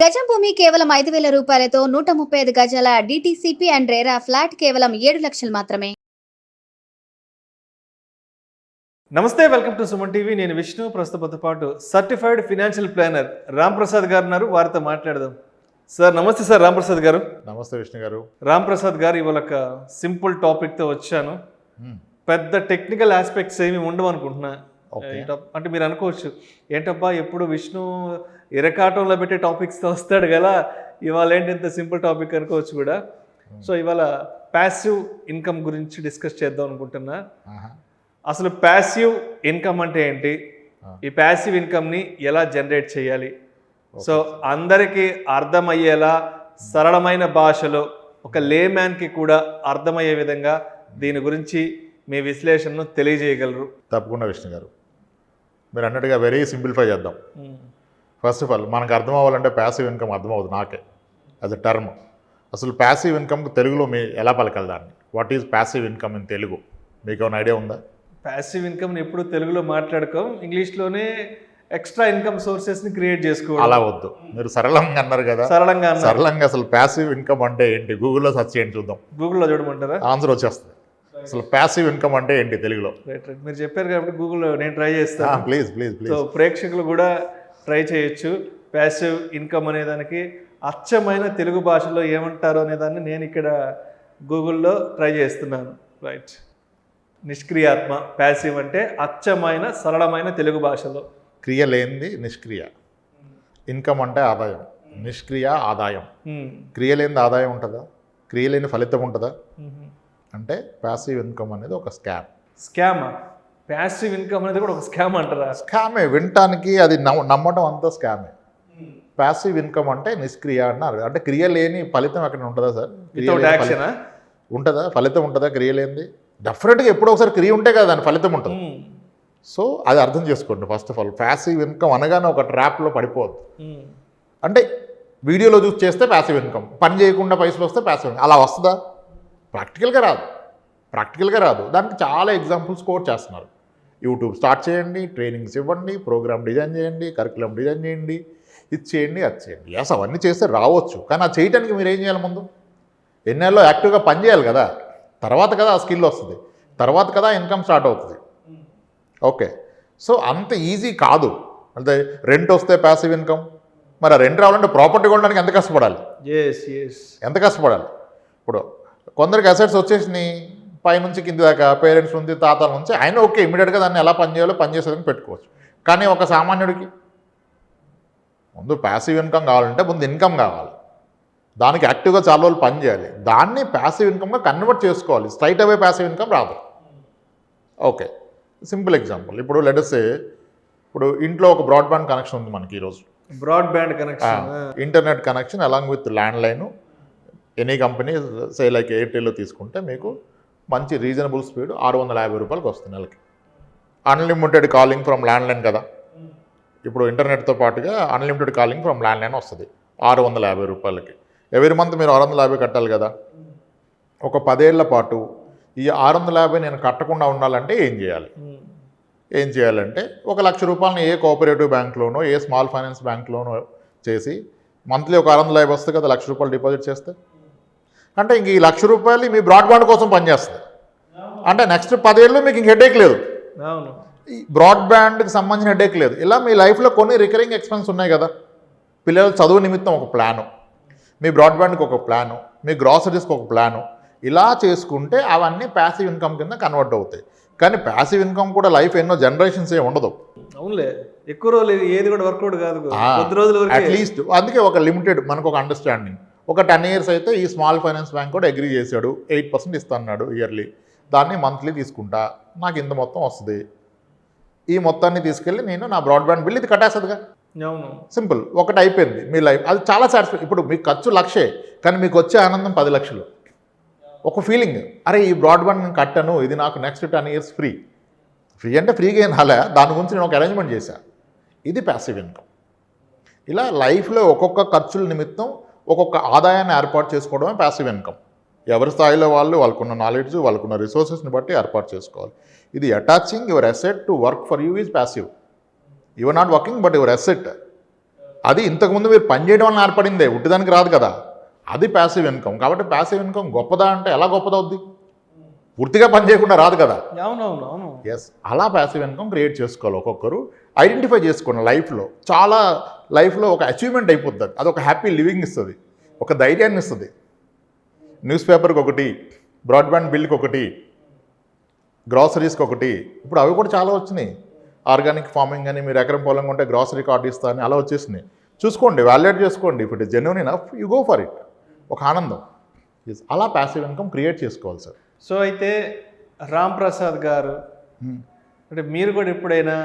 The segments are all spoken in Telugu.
గజం భూమి కేవలం 5,000 రూపాయలతో 135 గజాల డిటిసిపి అండ్ రేరా ఫ్లాట్ కేవలం 7 లక్షలు మాత్రమే. నమస్తే, వెల్కమ్ టు సుమన్ టీవీ. నేను విష్ణు. ప్రస్తుతంతో పాటు సర్టిఫైడ్ ఫినాన్షియల్ ప్లానర్ రాంప్రసాద్ గారు ఉన్నారు. వారితో మాట్లాడదాం. సార్ నమస్తే. సార్ రాంప్రసాద్ గారు. నమస్తే విష్ణు గారు. రాంప్రసాద్ గారు, ఇవాళ ఒక సింపుల్ టాపిక్తో వచ్చాను. పెద్ద టెక్నికల్ ఆస్పెక్ట్స్ ఏమి ఉండవు అనుకుంటున్నా. అంటే మీరు అనుకోవచ్చు, ఏంటబ్బా ఎప్పుడు విష్ణు ఇరకాటంలో పెట్టే టాపిక్స్తో వస్తాడు కదా, ఇవాళ ఏంటి ఇంత సింపుల్ టాపిక్ అనుకోవచ్చు కూడా. సో ఇవాళ ప్యాసివ్ ఇన్కమ్ గురించి డిస్కస్ చేద్దాం అనుకుంటున్నా. అసలు ప్యాసివ్ ఇన్కమ్ అంటే ఏంటి, ఈ ప్యాసివ్ ఇన్కమ్ని ఎలా జనరేట్ చేయాలి, సో అందరికీ అర్థమయ్యేలా సరళమైన భాషలో ఒక లేమ్యాన్కి కూడా అర్థమయ్యే విధంగా దీని గురించి మీ విశ్లేషణను తెలియజేయగలరు? తప్పకుండా విష్ణు గారు. మీరు అన్నట్టుగా వెరీ సింప్లిఫై చేద్దాం. ఫస్ట్ ఆఫ్ ఆల్ మనకు అర్థం అవ్వాలంటే ప్యాసివ్ ఇన్కమ్ అర్థమవుతుంది నాకే యాజ్ అ టర్మ్. అసలు ప్యాసివ్ ఇన్కమ్కి తెలుగులో మీ ఎలా పలకాలి దాన్ని? What is passive income in Telugu? మీకు ఏమైనా ఐడియా ఉందా? ప్యాసివ్ ఇన్కమ్ని ఎప్పుడు తెలుగులో మాట్లాడుకోం, ఇంగ్లీష్లోనే ఎక్స్ట్రా ఇన్కమ్ సోర్సెస్ని క్రియేట్ చేసుకోవాలి. అలా వద్దు, మీరు సరళంగా అన్నారు కదా. సరళంగా అసలు ప్యాసివ్ ఇన్కమ్ అంటే ఏంటి గూగుల్లో సెర్చ్ చేయండి, చూద్దాం. గూగుల్లో చూడమంటారా? ఆన్సర్ వచ్చేస్తుంది. అసలు ప్యాసివ్ ఇన్కమ్ అంటే ఏంటి తెలుగులో? రైట్. మీరు చెప్పారు కాబట్టి గూగుల్లో నేను ట్రై చేస్తాను. Please please please. సో ప్రేక్షకులు కూడా ట్రై చేయొచ్చు. ప్యాసివ్ ఇన్కమ్ అనే దానికి అచ్చమైన తెలుగు భాషలో ఏమంటారు అనేదాన్ని నేను ఇక్కడ గూగుల్లో ట్రై చేస్తున్నాను. రైట్. నిష్క్రియాత్మ. ప్యాసివ్ అంటే అచ్చమైన సరళమైన తెలుగు భాషలో. క్రియ లేనిది నిష్క్రియ. ఇన్కమ్ అంటే ఆదాయం, నిష్క్రియ ఆదాయం. క్రియ లేనిది ఆదాయం ఉంటుందా? క్రియ లేని ఫలితం ఉంటుందా? అంటే ప్యాసివ్ ఇన్కమ్ అనేది ఒక స్కామ్. ప్యాసివ్ ఇన్కమ్ అనేది కూడా ఒక స్కామ్ అంటారా? స్కామే. వినటానికి అది నమ్మటం అంతా స్కామే. ప్యాసివ్ ఇన్కమ్ అంటే నిష్క్రియ అన్నారు. అంటే క్రియ లేని ఫలితం ఎక్కడ ఉంటుందా సార్? ఉంటుందా? ఫలితం ఉంటుందా క్రియ లేనిది? డెఫినెట్గా ఎప్పుడో ఒకసారి క్రియ ఉంటే కదా దాని ఫలితం ఉంటుంది. సో అది అర్థం చేసుకోండి. First of all passive income అనగానే ఒక ట్రాప్లో పడిపోవద్దు. అంటే వీడియోలో చూసి చేస్తే ప్యాసివ్ ఇన్కమ్, పని చేయకుండా పైసలు వస్తే ప్యాసివ్ ఇన్కమ్. అలా వస్తుందా? ప్రాక్టికల్గా రాదు. దానికి చాలా ఎగ్జాంపుల్స్ కోట్ చేస్తున్నారు. యూట్యూబ్ స్టార్ట్ చేయండి, ట్రైనింగ్స్ ఇవ్వండి, ప్రోగ్రామ్ డిజైన్ చేయండి, కరికులం డిజైన్ చేయండి, ఇది చేయండి, అది చేయండి. ఎస్, అవన్నీ చేస్తే రావచ్చు. కానీ అది చేయడానికి మీరు ఏం చేయాలి? ముందు ఎన్నేళ్ళలో యాక్టివ్గా పని చేయాలి కదా. తర్వాత కదా ఆ స్కిల్ వస్తుంది, తర్వాత కదా ఇన్కమ్ స్టార్ట్ అవుతుంది. ఓకే. సో అంత ఈజీ కాదు. అంటే రెంట్ వస్తే ప్యాసివ్ ఇన్కమ్. మరి ఆ రెంట్ రావాలంటే ప్రాపర్టీ కొనడానికి ఎంత కష్టపడాలి? ఎంత కష్టపడాలి? ఇప్పుడు కొందరికి అసెట్స్ వచ్చేసినాయి, పైనుంచి కింది దాకా, పేరెంట్స్ నుంచి తాతల నుంచి, ఆయన ఓకే ఇమీడియట్గా దాన్ని ఎలా పని చేయాలో పని చేసేదని పెట్టుకోవచ్చు. కానీ ఒక సామాన్యుడికి ముందు ప్యాసివ్ ఇన్కమ్ కావాలంటే ముందు ఇన్కమ్ కావాలి. దానికి యాక్టివ్గా చాలా రోజులు పని చేయాలి. దాన్ని ప్యాసివ్ ఇన్కమ్గా కన్వర్ట్ చేసుకోవాలి. స్ట్రైట్ అవే ప్యాసివ్ ఇన్కమ్ రాదు. Okay, simple example. ఇప్పుడు లెట్స్ సే ఇప్పుడు ఇంట్లో ఒక బ్రాడ్బ్యాండ్ కనెక్షన్ ఉంది మనకి ఈరోజు. Broadband connection, internet connection along with land line. Any company say like ఎయిర్టెల్లో తీసుకుంటే మీకు మంచి రీజనబుల్ స్పీడ్ 650 రూపాయలకి వస్తుంది నెలకి. Unlimited calling from land line కదా. ఇప్పుడు ఇంటర్నెట్తో పాటుగా unlimited calling from land line వస్తుంది 650 రూపాయలకి. ఎవ్రీ మంత్ మీరు 650 కట్టాలి కదా. ఒక 10 ఏళ్ల పాటు ఈ 650 నేను కట్టకుండా ఉండాలంటే ఏం చేయాలంటే 1,00,000 రూపాయలని ఏ కోఆపరేటివ్ బ్యాంక్లోనో ఏ స్మాల్ ఫైనాన్స్ బ్యాంక్లోనో చేసి మంత్లీ ఒక 650 వస్తుంది కదా, 1,00,000 రూపాయలు డిపాజిట్ చేస్తే. అంటే ఇంక ఈ 1,00,000 రూపాయలు మీ బ్రాడ్బ్యాండ్ కోసం పనిచేస్తుంది. అంటే నెక్స్ట్ 10 ఏళ్ళు మీకు ఇంక హెడేక్ లేదు, ఈ బ్రాడ్బ్యాండ్కి సంబంధించిన హెడేక్ లేదు. ఇలా మీ లైఫ్లో కొన్ని రికరింగ్ ఎక్స్పెన్స్ ఉన్నాయి కదా. పిల్లల చదువు నిమిత్తం ఒక ప్లాను, మీ బ్రాడ్బ్యాండ్కి ఒక ప్లాను, మీ గ్రాసరీస్కి ఒక ప్లాను. ఇలా చేసుకుంటే అవన్నీ ప్యాసివ్ ఇన్కమ్ కింద కన్వర్ట్ అవుతాయి. కానీ ప్యాసివ్ ఇన్కమ్ కూడా లైఫ్ ఎన్నో జనరేషన్స్ ఏ ఉండదు. అవునులే, ఎక్కువ రోజులు ఏది కూడా వర్కౌట్ కాదు, కొద్ది రోజులు అట్లీస్ట్. అందుకే ఒక లిమిటెడ్ మనకు ఒక అండర్స్టాండింగ్. ఒక 10 years అయితే ఈ స్మాల్ ఫైనాన్స్ బ్యాంక్ కూడా అగ్రీ చేశాడు, 8% ఇస్తున్నాడు ఇయర్లీ. దాన్ని మంత్లీ తీసుకుంటా, నాకు ఇంత మొత్తం వస్తుంది. ఈ మొత్తాన్ని తీసుకెళ్ళి నేను నా బ్రాడ్బ్యాండ్ బిల్ ఇది కట్టేస్తుందిగా. సింపుల్. ఒకటి అయిపోయింది మీ లైఫ్. అది చాలా సాటిస్ఫై. ఇప్పుడు మీకు ఖర్చు 1,00,000, కానీ మీకు వచ్చే ఆనందం 10 లక్షలు. ఒక ఫీలింగ్, అరే ఈ బ్రాడ్బ్యాండ్ నేను కట్టాను, ఇది నాకు నెక్స్ట్ 10 years ఫ్రీ. ఫ్రీ అంటే ఫ్రీగా ఏం రాలే, దాని గురించి నేను ఒక అరేంజ్మెంట్ చేశాను. ఇది ప్యాసివ్ ఇన్కమ్. ఇలా లైఫ్లో ఒక్కొక్క ఖర్చుల నిమిత్తం ఒక్కొక్క ఆదాయాన్ని ఏర్పాటు చేసుకోవడమే ప్యాసివ్ ఇన్కమ్. ఎవరి స్థాయిలో వాళ్ళకున్న నాలెడ్జ్, వాళ్ళకున్న రిసోర్సెస్ని బట్టి ఏర్పాటు చేసుకోవాలి. ఇది attaching your asset to work for you is passive. You are not working but your asset, అది ఇంతకుముందు మీరు పని చేయడం వల్ల ఏర్పడిందే, ఉట్టిదానికి రాదు కదా. అది ప్యాసివ్ ఇన్కమ్. కాబట్టి ప్యాసివ్ ఇన్కమ్ గొప్పదా అంటే ఎలా గొప్పదవుద్ది? పూర్తిగా పని చేయకుండా రాదు కదా. అవునవును. ఎస్, అలా ప్యాసివ్ ఇన్కమ్ క్రియేట్ చేసుకోవాలి. ఒక్కొక్కరు ఐడెంటిఫై చేసుకోండి. లైఫ్లో ఒక అచీవ్మెంట్ అయిపోతుంది. అది ఒక హ్యాపీ లివింగ్ ఇస్తుంది, ఒక ధైర్యాన్ని ఇస్తుంది. న్యూస్ పేపర్కి ఒకటి, బ్రాడ్బ్యాండ్ బిల్కి ఒకటి, గ్రాసరీస్కి ఒకటి. ఇప్పుడు అవి కూడా చాలా వచ్చినాయి. ఆర్గానిక్ ఫార్మింగ్ అని, మీరు ఎకరం పొలం ఉంటే గ్రాసరీ కార్డు ఇస్తా అని అలా వచ్చేసినాయి. చూసుకోండి, వాల్యుయేట్ చేసుకోండి. If it is genuine enough you go for it. ఒక ఆనందం. అలా ప్యాసివ్ ఇన్కమ్ క్రియేట్ చేసుకోవాలి సార్. సో అయితే రామ్ ప్రసాద్ గారు, అంటే మీరు కూడా ఎప్పుడైనా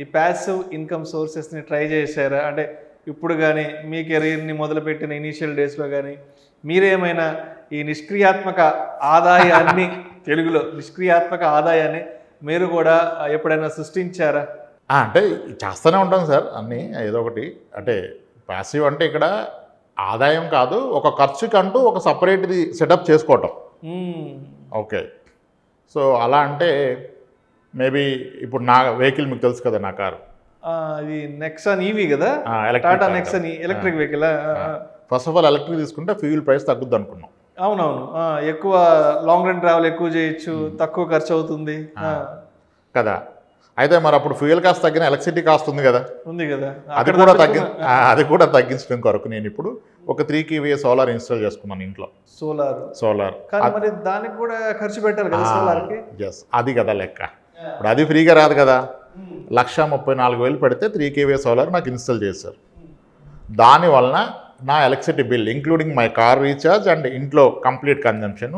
ఈ ప్యాసివ్ ఇన్కమ్ సోర్సెస్ని ట్రై చేశారా? అంటే ఇప్పుడు కానీ మీ కెరీర్ని మొదలుపెట్టిన ఇనీషియల్ డేస్లో కానీ మీరేమైనా ఈ నిష్క్రియాత్మక ఆదాయాన్ని తెలుగులో నిష్క్రియాత్మక ఆదాయాన్ని మీరు కూడా ఎప్పుడైనా సృష్టించారా? అంటే చేస్తూనే ఉంటాం సార్ అన్నీ, ఏదో ఒకటి. అంటే ప్యాసివ్ అంటే ఇక్కడ ఆదాయం కాదు, ఒక ఖర్చుకంటూ ఒక సపరేట్ది సెటప్ చేసుకోవటం. ఓకే, సో అలా అంటే మేబీ ఇప్పుడు నా వెహికల్ మీకు తెలుసు కదా, నా కారు అది నెక్సాన్ ఈవీ కదా, Tata Nexon electric vehicle. First of all electric తీసుకుంటే ఫ్యూయల్ ప్రైస్ తగ్గుద్ది అనుకున్నాం. అవునవును, ఎక్కువ లాంగ్ రన్ ట్రావెల్ ఎక్కువ చేయొచ్చు, తక్కువ ఖర్చు అవుతుంది కదా. అయితే మరి అప్పుడు ఫ్యూయల్ కాస్ట్ తగ్గిన ఎలక్ట్రిసిటీ కాస్ట్ ఉంది కదా, అది కూడా తగ్గించడం కొరకు నేను ఇప్పుడు ఒక 3 kVA సోలార్ ఇన్స్టాల్ చేసుకున్నాను ఇంట్లో. సోలార్ మరి దానికి కూడా ఖర్చు పెట్టాలి కదా సోలార్కి. ఎస్, అది కదా లెక్క. ఇప్పుడు అది ఫ్రీగా రాదు కదా. 1,34,000 పెడితే 3 kVA సోలార్ నాకు ఇన్స్టాల్ చేశారు. దానివలన నా electricity bill including my car recharge and ఇంట్లో కంప్లీట్ కన్జంప్షన్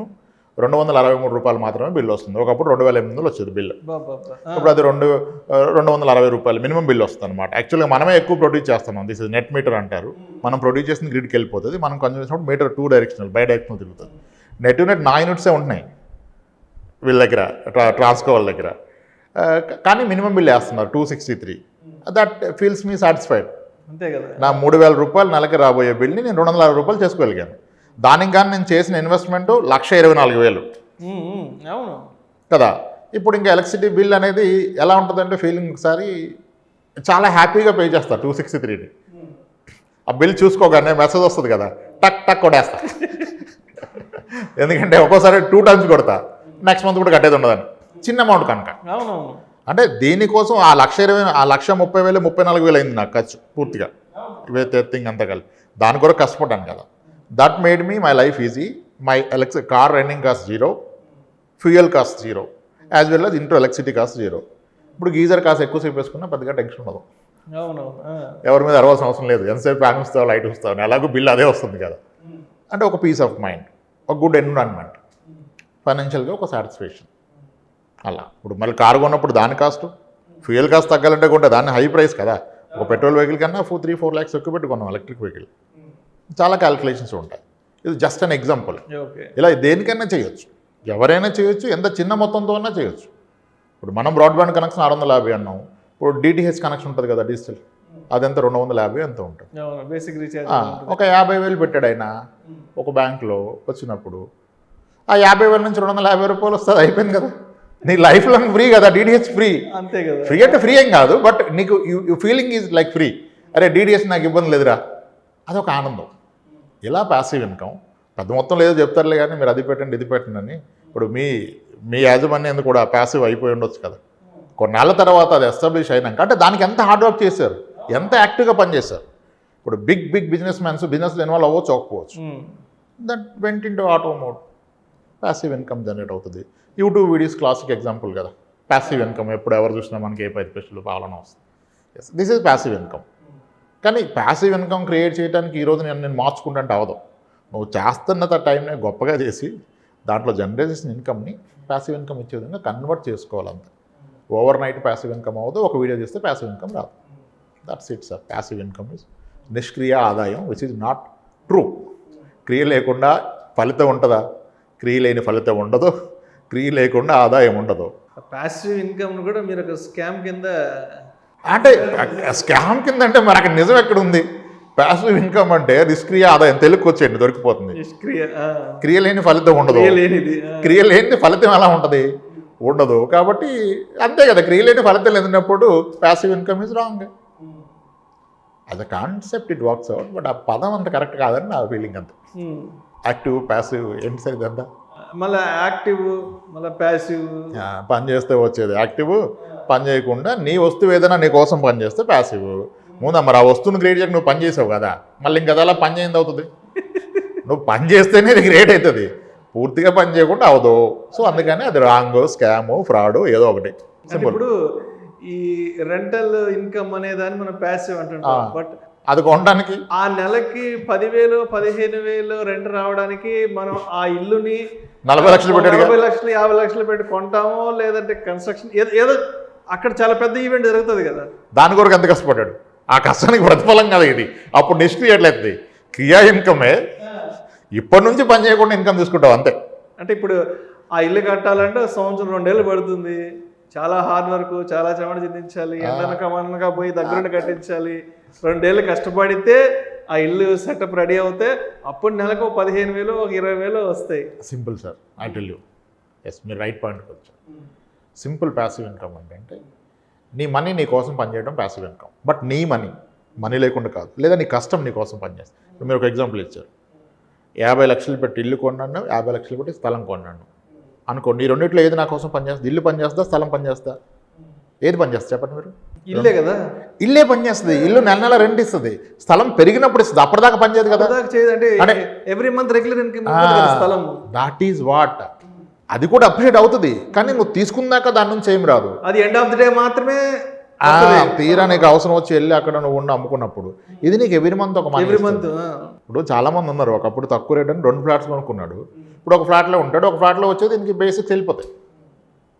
₹263 మాత్రమే బిల్ వస్తుంది. ఒకప్పుడు 2,800 వచ్చేది బిల్. ఇప్పుడు అది 260 రూపాయలు మినిమం బిల్ వస్తుంది అనమాట. యాక్చువల్గా మనమే ఎక్కువ ప్రొడ్యూస్ చేస్తున్నాం. దిస్ ఇస్ నెట్ మీటర్ అంటారు. మనం ప్రొడ్యూస్ చేసిన గ్రిడ్కి వెళ్ళిపోతుంది. మనం కన్జ్యూమ్ చేసినప్పుడు మీటర్ 2 డైరెక్షనల్ బై డైరెక్షనల్ తిరుగుతుంది. నెట్ నా యూనిట్సే ఉంటున్నాయి వీళ్ళ దగ్గర, ట్రాన్స్కో వాళ్ళ దగ్గర. కానీ మినిమం బిల్ వేస్తున్నారు 263. That feels me satisfied. అంతే కదా. నా ₹3,000 నెలకి రాబోయే బిల్ని నేను ₹260 చేసుకోగలిగాను. దానికి కానీ నేను చేసిన ఇన్వెస్ట్మెంట్ ₹1,24,000 అవును కదా. ఇప్పుడు ఇంకా ఎలక్ట్రిసిటీ బిల్ అనేది ఎలా ఉంటుందంటే ఫీలింగ్ ఒకసారి చాలా హ్యాపీగా పే చేస్తా 263ని. ఆ బిల్ చూసుకోగానే మెసేజ్ వస్తుంది కదా, టక్ టక్ కొట్టేస్తా. ఎందుకంటే ఒక్కోసారి 2 times కొడతా, నెక్స్ట్ మంత్ కూడా కట్టేది ఉండదని. చిన్న అమౌంట్ కనుక. అంటే దీనికోసం ఆ 1,30,000 34,000 అయింది నాకు ఖర్చు పూర్తిగా, థింగ్ అంతా కలిపి. దాని కూడా కష్టపడ్డాను కదా. That made me my life easy. My car running cost 0, fuel cost 0, as well as ఇంట్లో ఎలక్ట్రిసిటీ కాస్ట్ 0. ఇప్పుడు గీజర్ కాస్ట్ ఎక్కువసేపు వేసుకున్నా పెద్దగా టెన్షన్ ఉండదు. ఎవరి మీద అరవాల్సిన అవసరం లేదు. ఎంతసేపు ఫ్యాన్ వస్తావు, లైట్ వస్తావు, ఎలాగో బిల్ అదే వస్తుంది కదా. అంటే ఒక పీస్ ఆఫ్ మైండ్, ఒక గుడ్ ఎన్విరాన్మెంట్, ఫైనాన్షియల్గా ఒక సాటిస్ఫాక్షన్. అలా ఇప్పుడు మళ్ళీ కారు కొన్నప్పుడు దాని కాస్ట్, ఫ్యూయల్ కాస్ట్ తగ్గాలంటే కొంటే దాన్ని హై ప్రైస్ కదా. ఒక పెట్రోల్ వెహికల్ కన్నా 3-4 lakhs ఎక్కువ పెట్టుకున్నాం ఎలక్ట్రిక్ వెహికల్. చాలా క్యాలిక్యులేషన్స్ ఉంటాయి. ఇది జస్ట్ అన్ ఎగ్జాంపుల్. ఇలా దేనికైనా చేయొచ్చు, ఎవరైనా చేయొచ్చు, ఎంత చిన్న మొత్తంతో అన్నా చేయొచ్చు. ఇప్పుడు మనం బ్రాడ్బ్యాండ్ కనెక్షన్ 650 అన్నాం. ఇప్పుడు DTH కనెక్షన్ ఉంటుంది కదా డిజిటల్, అదెంత 250 ఎంత ఉంటుంది. ఒక 50,000 పెట్టాడు ఆయన ఒక బ్యాంక్లో వచ్చినప్పుడు, ఆ 50,000 నుంచి ₹250 వస్తుంది, అయిపోయింది కదా. నీ లైఫ్ లాంగ్ ఫ్రీ కదా, DTH ఫ్రీ. అంతే కదా. ఫ్రీ అంటే ఫ్రీ ఏం కాదు, బట్ నీకు you feeling is like free. అరే DTH నాకు ఇబ్బంది లేదురా, అదొక ఆనందం. ఇలా ప్యాసివ్ ఇన్కమ్ పెద్ద మొత్తం లేదో చెప్తారులే కానీ మీరు అది పెట్టండి ఇది పెట్టండి అని. ఇప్పుడు మీ యాజమాన్యం కూడా ప్యాసివ్ అయిపోయి ఉండొచ్చు కదా. కొన్నేళ్ల తర్వాత అది ఎస్టాబ్లిష్ అయినాక, అంటే దానికి ఎంత హార్డ్ వర్క్ చేశారు, ఎంత యాక్టివ్గా పనిచేశారు. ఇప్పుడు బిగ్ బిజినెస్ మ్యాన్స్ బిజినెస్లో ఇన్వాల్వ్ అవ్వచ్చు అవ్వకపోవచ్చు. That went into auto mode, passive income generate అవుతుంది. యూట్యూబ్ వీడియోస్ క్లాసిక్ ఎగ్జాంపుల్ కదా. ప్యాసివ్ ఇన్కమ్ ఎప్పుడు ఎవరు చూసినా మనకి ఏ 10 పైసలు పాలన వస్తుంది. Yes, this is passive income. కానీ ప్యాసివ్ ఇన్కమ్ క్రియేట్ చేయడానికి ఈరోజు నేను మార్చుకుంటే అవదు. నువ్వు చేస్తున్న టైంని గొప్పగా చేసి దాంట్లో జనరేట్ చేసిన ఇన్కమ్ని ప్యాసివ్ ఇన్కమ్ ఇచ్చే విధంగా కన్వర్ట్ చేసుకోవాలంతే. ఓవర్ నైట్ ప్యాసివ్ ఇన్కమ్ అవ్వదు. ఒక వీడియో చేస్తే ప్యాసివ్ ఇన్కమ్ రాదు. That's it sir. Passive income is నిష్క్రియ ఆదాయం, విచ్ ఈజ్ నాట్ ట్రూ. క్రియ లేకుండా ఫలితం ఉంటుందా? క్రియ లేని ఫలితం ఉండదు, క్రియ లేకుండా ఆదాయం ఉండదు. ప్యాసివ్ ఇన్కమ్ కూడా మీరు ఒక స్కామ్ కింద, అంటే స్కామ్ కింద అంటే మరి అక్కడ నిజం ఎక్కడ ఉంది? ప్యాసివ్ ఇన్కమ్ అంటే నిష్క్రియ ఆదాయం, తెలుగుకి వచ్చేయండి దొరికిపోతుంది. క్రియ లేని ఫలితం ఉండదు. క్రియ లేని ఫలితం ఎలా ఉంటుంది? ఉండదు. కాబట్టి అంతే కదా, క్రియ లేని ఫలితం లేనప్పుడు ప్యాసివ్ ఇన్కమ్ ఈజ్ రాంగ్. అది concept it works out, but ఆ పదం అంత కరెక్ట్ కాదని నా ఫీలింగ్ అంత. యాక్టివ్ ప్యాసివ్ ఏంటి సార్ ఇదంతా? మళ్ళీ యాక్టివ్ మళ్ళీ ప్యాసివ్. పని చేస్తే వచ్చేది యాక్టివ్, పని చేయకుండా నీ వస్తువు ఏదైనా నీ కోసం పని చేస్తే ప్యాసివ్. ముందు మరి ఆ వస్తువుని క్రియేట్ చేయక నువ్వు పని చేసావు కదా, మళ్ళీ ఇంకా అలా పని చేయింది అవుతుంది. నువ్వు పని చేస్తేనే అది క్రియేట్ అవుతుంది, పూర్తిగా పని చేయకుండా అవదు. సో అందుకని అది రాంగ్, స్కామ్, ఫ్రాడ్ ఏదో ఒకటి. ఇప్పుడు ఈ రెంటల్ ఇన్కమ్ అనే దాన్ని మనం ప్యాసివ్ అంటుంటాం. బట్ అది కొనడానికి ఆ నెలకి 10,000 15,000 రెంట్ రావడానికి మనం ఆ ఇల్లుని 40 లక్షలు పెట్టాడు, 40 లక్షలు 50 లక్షలు పెట్టి కొంటామో, లేదంటే కన్స్ట్రక్షన్ ఏదో అక్కడ చాలా పెద్ద ఈవెంట్ జరుగుతుంది కదా, దాని కొరకు ఎంత కష్టపడ్డాడు, ఆ కష్టానికి ప్రతిఫలం కదా ఇది. అప్పుడు నెక్స్ట్ క్రియేట్లయితుంది క్రియా ఇన్కమే. ఇప్పటి నుంచి పని చేయకుండా ఇన్కమ్ తీసుకుంటావు అంతే. అంటే ఇప్పుడు ఆ ఇల్లు కట్టాలంటే సంవత్సరం 2 ఏళ్ళు పడుతుంది, చాలా హార్డ్ వర్క్, చాలా చెమట చిందించాలి, ఎండనక మనగా పోయి దగ్గరుండి కట్టించాలి. 2 ఏళ్ళు కష్టపడితే ఆ ఇల్లు సెటప్ రెడీ అవుతే అప్పుడు నెలకు 15,000 20,000 వస్తాయి. Simple sir, I tell you. Yes, మీరు రైట్ పాయింట్కి వచ్చారు. సింపుల్ ప్యాసివ్ ఇన్కమ్ అంటే నీ మనీ నీ కోసం పనిచేయడం ప్యాసివ్ ఇన్కమ్. బట్ నీ మనీ లేకుండా కాదు, లేదా నీ కష్టం నీ కోసం పనిచేస్తుంది. ఇప్పుడు మీరు ఒక ఎగ్జాంపుల్ ఇచ్చారు, 50 లక్షలు పెట్టి ఇల్లు కొన్నాను, 50 లక్షలు పెట్టి స్థలం కొన్నాను అనుకోండి. ఈ రెండిట్లో ఏది నా కోసం పనిచేస్తుంది? ఇల్లు పనిచేస్తా, స్థలం పనిచేస్తా? ఏది పనిచేస్తుంది చెప్పండి మీరు? ఇల్లే కదా. ఇల్లే పనిచేస్తుంది. ఇల్లు నెల నెల రెంట్ ఇస్తుంది, స్థలం పెరిగినప్పుడు ఇస్తుంది, అప్పటిదాకా పనిచేయదు కదా. అంటే ఎవ్రీ మంత్ రెగ్యులర్ ఇన్కమ్ స్థలం. That is what. అది కూడా అప్రిషియేట్ అవుతుంది, కానీ నువ్వు తీసుకున్నాక దాని నుంచి ఏం రాదు. అది ఎండ్ ఆఫ్ ది డే మాత్రమే తీరా నీకు అవసరం వచ్చి వెళ్ళి అక్కడ నువ్వు ఉండి అమ్ముకున్నప్పుడు. ఇది నీకు ఎవ్రీ మంత్ ఒక మనీ. ఇప్పుడు చాలా మంది ఉన్నారు, ఒకప్పుడు తక్కువ రేట్ అని 2 ఫ్లాట్స్ కొనుక్కున్నాడు, ఇప్పుడు ఒక ఫ్లాట్లో ఉంటాడు, ఒక ఫ్లాట్లో వచ్చేది దీనికి బేసిక్స్ వెళ్ళిపోతాయి,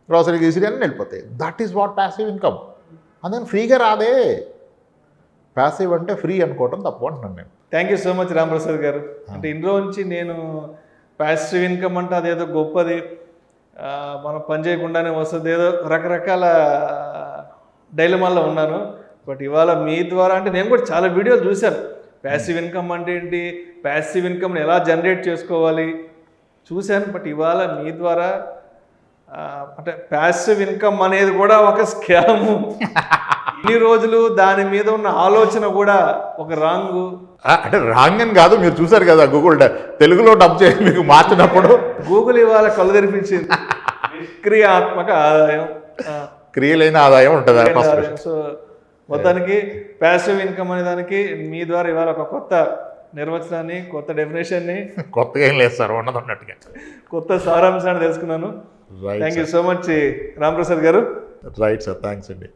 గ్రాసరీ గీసరీ అని వెళ్ళిపోతాయి. That is what passive income. అందుకని ఫ్రీగా రాదే. ప్యాసివ్ అంటే ఫ్రీ అనుకోవటం తప్పు అంటున్నాను నేను. Thank you so much Ramprasad గారు. అంటే ఇందులో నుంచి నేను ప్యాసివ్ ఇన్కమ్ అంటే అదేదో గొప్పది, మనం పని చేయకుండానే వస్తుంది, ఏదో రకరకాల డైలమాల్లో ఉన్నాను. బట్ ఇవాళ మీ ద్వారా, అంటే నేను కూడా చాలా వీడియోలు చూశాను, ప్యాసివ్ ఇన్కమ్ అంటే ఏంటి, ప్యాసివ్ ఇన్కమ్ని ఎలా జనరేట్ చేసుకోవాలి చూశాను. బట్ ఇవాళ మీ ద్వారా అంటే ప్యాసివ్ ఇన్కమ్ అనేది కూడా ఒక స్కాము, ఇన్ని రోజులు దాని మీద ఉన్న ఆలోచన కూడా ఒక రాంగు. అంటే రాంగ్ అని కాదు, మీరు చూసారు కదా గూగుల్ తెలుగులో డబ్ చేసి మీకు మార్చినప్పుడు గూగుల్ ఇవాళ కళ్ళు తెరిపించింది. నిష్క్రియాత్మక ఆదాయం, క్రియలైన ఆదాయం ఉంటుంది. సో మొత్తానికి ప్యాసివ్ ఇన్కమ్ అనే దానికి మీ ద్వారా ఇవాళ ఒక కొత్త నిర్వచనాన్ని, కొత్త డెఫినేషన్ని, కొత్తగా ఏం లేదు సార్, ఉన్నది ఉన్నట్టుగా కొత్త సారాంశాన్ని తెలుసుకున్నాను. Thank you so much Ramprasad గారు. రైట్ సార్, థ్యాంక్స్ అండి.